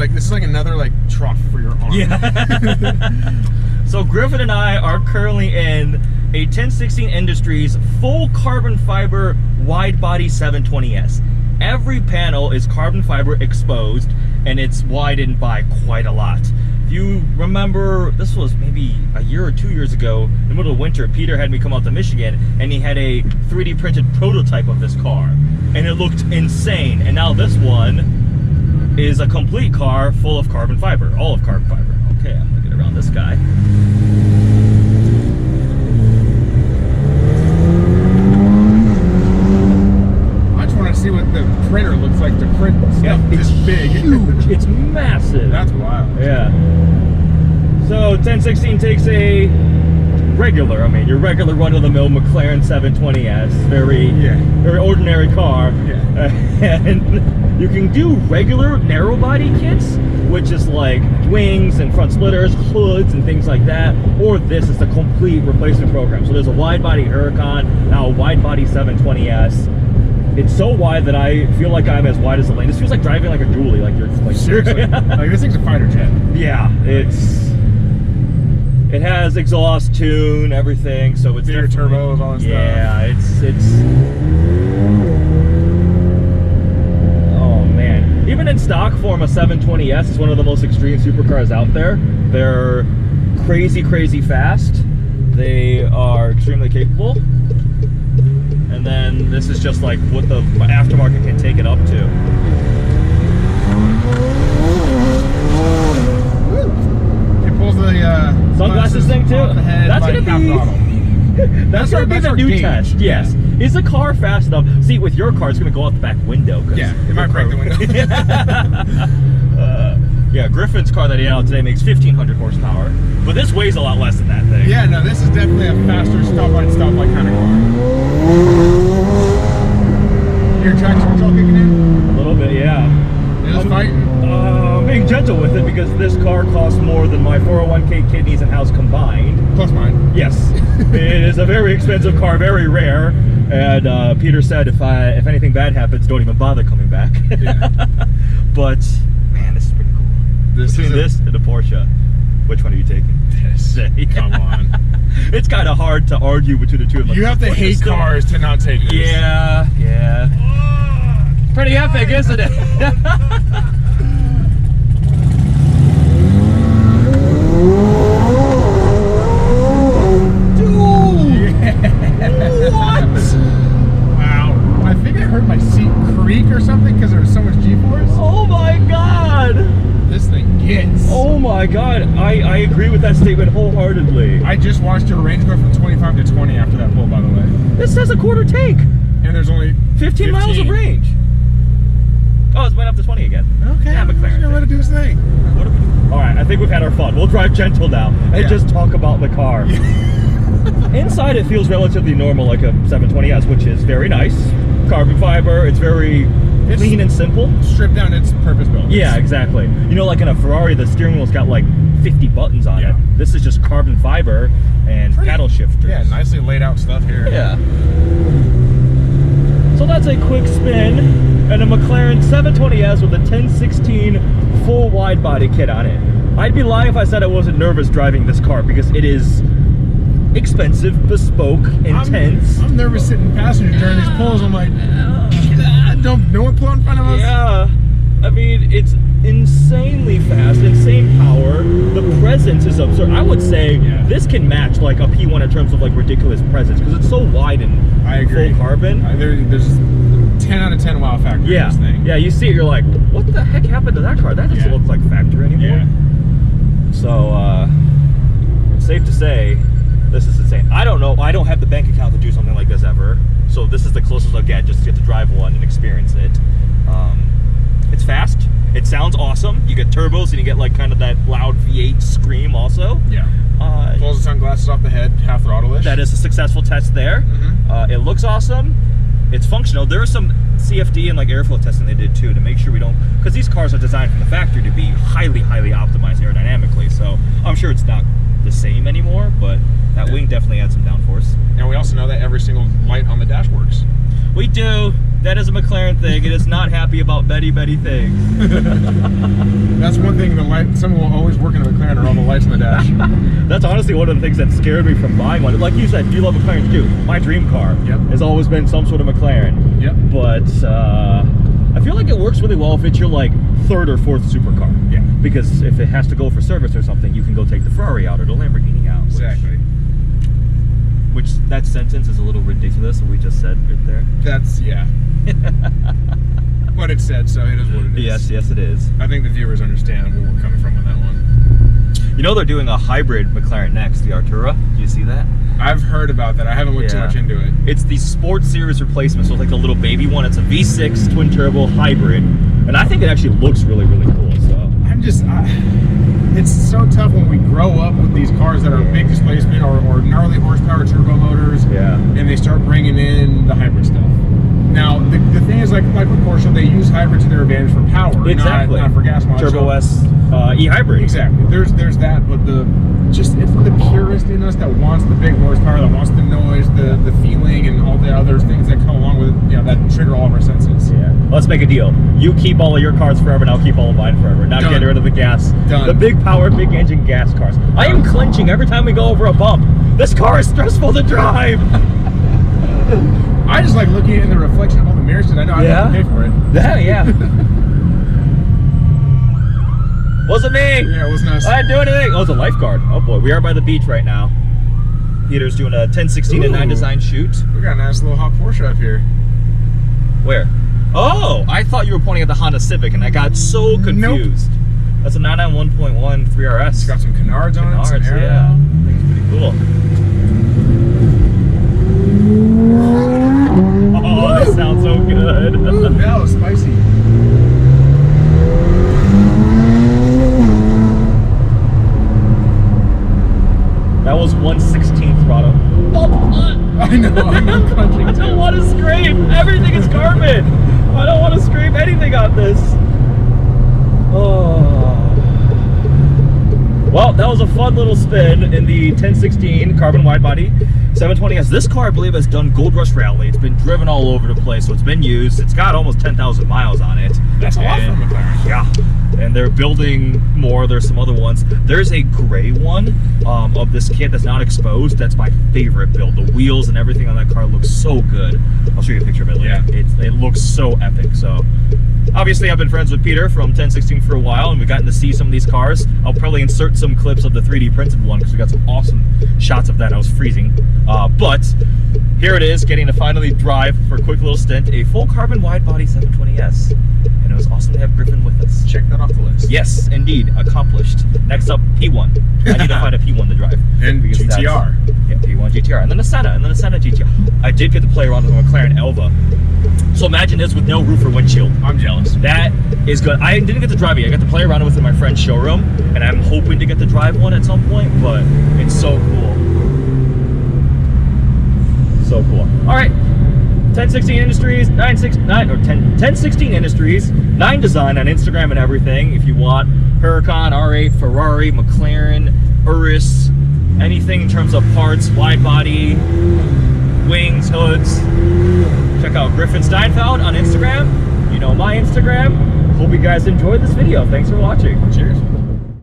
like, this is like another like trough for your arm. Yeah. So Griffin and I are currently in a 1016 Industries full carbon fiber wide body 720S. Every panel is carbon fiber exposed, and it's widened by quite a lot. If you remember, this was maybe a year or 2 years ago, in the middle of winter, Peter had me come out to Michigan, and he had a 3D printed prototype of this car, and it looked insane. And now this one is a complete car full of carbon fiber, all of carbon fiber. Okay, I'm gonna get around this guy. See what the printer looks like to print stuff. Yeah, it's big. Huge. It's massive. That's wild. Yeah. So 1016 takes a regular, your regular run-of-the-mill McLaren 720S, very ordinary car. Yeah. And you can do regular narrow body kits, which is like wings and front splitters, hoods and things like that. Or this is the complete replacement program. So there's a wide body Huracan, now a wide body 720S. It's so wide that I feel like I'm as wide as the lane. This feels like driving like a dually, like you're like seriously. Like this thing's a fighter jet. Yeah, it has exhaust, tune, everything, so it's bigger turbos, all that stuff. Yeah, it's oh man. Even in stock form, a 720S is one of the most extreme supercars out there. They're crazy, crazy fast. They are extremely capable. And then this is just like what the aftermarket can take it up to. It pulls the sunglasses thing too. That's like gonna be the new test. Yes. Yeah. Is the car fast enough? See, with your car, it's gonna go out the back window. Yeah, it might break the window. Yeah, Griffin's car that he had out today makes 1,500 horsepower, but this weighs a lot less than that thing. Yeah, no, this is definitely a faster stoplight kind of car. Your traction control kicking in? A little bit, yeah. It is fighting. I'm being gentle with it because this car costs more than my 401k, kidneys, and house combined. Plus mine. Yes. It is a very expensive car, very rare. And Peter said if anything bad happens, don't even bother coming back. Yeah. But man, this is pretty cool. Between this and the Porsche, which one are you taking? This. Come on. It's kind of hard to argue between the two of them. You have to hate cars to not take this. Yeah, yeah. Pretty epic, isn't it? Dude! Yeah. What? Wow. I think I heard my seat creak or something because there was so much G-force. Oh my god! This thing gets. Oh my god, I agree with that statement wholeheartedly. I just watched your range go from 25 to 20 after that pull, by the way. This says a quarter tank. And there's only 15 miles of range. Oh, it's went up to 20 again. Okay, yeah, McLaren. I'm gonna let it do its thing. What are we doing? All right, I think we've had our fun. We'll drive gentle now and just talk about the car. Inside, it feels relatively normal, like a 720S, which is very nice. Carbon fiber. It's very clean and simple. Stripped down, it's purpose built. Yeah, exactly. You know, like in a Ferrari, the steering wheel's got like 50 buttons on it. This is just carbon fiber and paddle shifters. Yeah, nicely laid out stuff here. Yeah. So that's a quick spin and a McLaren 720S with a 1016 full wide body kit on it. I'd be lying if I said I wasn't nervous driving this car because it is expensive, bespoke, intense. I'm nervous sitting passenger during these pulls. I'm like, don't no one pull in front of us. Yeah, I mean, it's insanely fast, insane power. The presence is absurd. I would say this can match like a P1 in terms of like ridiculous presence because it's so wide and full carbon. There's 10 out of 10 wow factor in this thing. Yeah, you see it, you're like, what the heck happened to that car? That doesn't look like factory anymore. Yeah. So, it's safe to say, this is insane. I don't know. I don't have the bank account to do something like this ever. So this is the closest I'll get, just to get to drive one and experience it. It's fast. It sounds awesome. You get turbos and you get like kind of that loud V8 scream also. Yeah. Pulls the sunglasses off the head, half throttle-ish. That is a successful test there. It looks awesome. It's functional. There are some CFD and like airflow testing they did too to make sure we don't, because these cars are designed from the factory to be highly, highly optimized aerodynamically. So I'm sure it's not the same anymore, but that wing definitely adds some downforce. And we also know that every single light on the dash works. We do. That is a McLaren thing. It is not happy about Betty things. That's one thing, someone will always work in a McLaren are all the lights on the dash. That's honestly one of the things that scared me from buying one. Like you said, you love McLarens too. My dream car has always been some sort of McLaren. Yep. But I feel like it works really well if it's your like third or fourth supercar. Yeah. Because if it has to go for service or something, you can go take the Ferrari out or the Lamborghini out. Exactly. Which that sentence is a little ridiculous, what we just said right there. That's, yeah. But it said, so it is what it is. Yes, it is. I think the viewers understand where we're coming from on that one. You know they're doing a hybrid McLaren next, the Artura. Do you see that? I've heard about that. I haven't looked too much into it. It's the Sports Series replacement, so it's like a little baby one. It's a V6 twin turbo hybrid, and I think it actually looks really, really cool. So I'm just, it's so tough when we grow up with these cars that are big displacement or gnarly horsepower turbo motors, and they start bringing in the hybrid stuff. Now, the thing is, like with Porsche, they use hybrid to their advantage for power, not for gas mileage. Turbo S e-hybrid. Exactly. There's that, but it's the purist in us that wants the big horsepower, that wants the noise, the feeling, and all the other things that come along with it, that trigger all of our senses. Yeah. Let's make a deal. You keep all of your cars forever, and I'll keep all of mine forever. Now get rid of the gas. Done. The big power, big engine gas cars. I am clenching every time we go over a bump. This car is stressful to drive. I just like looking in the reflection of all the mirrors because I know I have to pay for it. Yeah. Wasn't me. Yeah, it wasn't us. I didn't do anything. Oh, it's a lifeguard. Oh boy, we are by the beach right now. Peter's doing a 1016 and 9 design shoot. We got a nice little hot Porsche up here. Where? Oh, I thought you were pointing at the Honda Civic, and I got so confused. Nope. That's a 991.1 3RS. It's got some canards on it. Some yeah. I think it's pretty cool. Oh, this sounds so good. Ooh, that was spicy. That was 1/16 throttle. I know, I'm crunching too. I don't want to scrape. Everything is carbon. I don't want to scrape anything on this. Oh. Well, that was a fun little spin in the 1016 carbon widebody 720S. This car, I believe, has done Gold Rush Rally. It's been driven all over the place, so it's been used. It's got almost 10,000 miles on it. That's a lot for McLaren. Yeah. And they're building more. There's some other ones. There's a gray one of this kit that's not exposed. That's my favorite build. The wheels and everything on that car looks so good. I'll show you a picture of it later. Yeah. It looks so epic. So obviously I've been friends with Peter from 1016 for a while, and we've gotten to see some of these cars. I'll probably insert some clips of the 3D printed one because we got some awesome shots of that. I was freezing. But here it is, getting to finally drive for a quick little stint a full carbon widebody 720S. And it was awesome to have Griffin with us. Check that off the list. Yes, indeed. Accomplished. Next up, P1. I need to find a P1 to drive. And GTR. Yeah, P1 GTR. And then a Senna. And then a Senna GTR. I did get to play around with a McLaren Elva. So imagine this with no roof or windshield. I'm jealous. That is good. I didn't get to drive it. I got to play around with it in my friend's showroom. And I'm hoping to get to drive one at some point. But it's so cool. So cool. All right. 1016 Industries, 1016 Industries, 9 Design on Instagram and everything. If you want Huracan, R8, Ferrari, McLaren, Urus, anything in terms of parts, wide body, wings, hoods, check out Griffin Steinfeld on Instagram. You know my Instagram. Hope you guys enjoyed this video. Thanks for watching. Cheers.